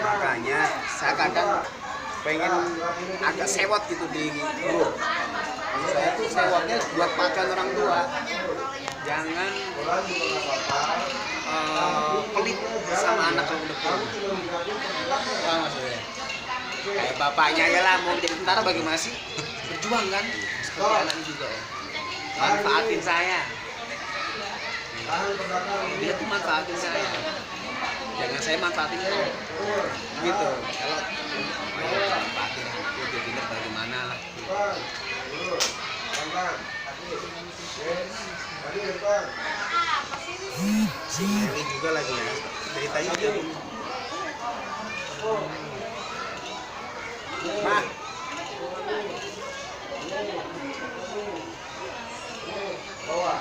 Makanya saya kadang pengen agak sewot gitu di grup. Saya tuh sewotnya buat pacan orang tua. Jangan pelit sama anak kalau udah tua. Paham maksudnya? Kayak bapaknya aja lah, mau jadi tentara bagaimana sih? Berjuang kan? Seperti anaknya juga ya. Manfaatin saya. Dia tuh manfaatin saya. Jangan saya manfaatin dia. Gitu. Kalau manfaatin anakku dia pintar bagaimana lah. Si Meli juga lagi ya. Ceritanya dia Mah. Bawa.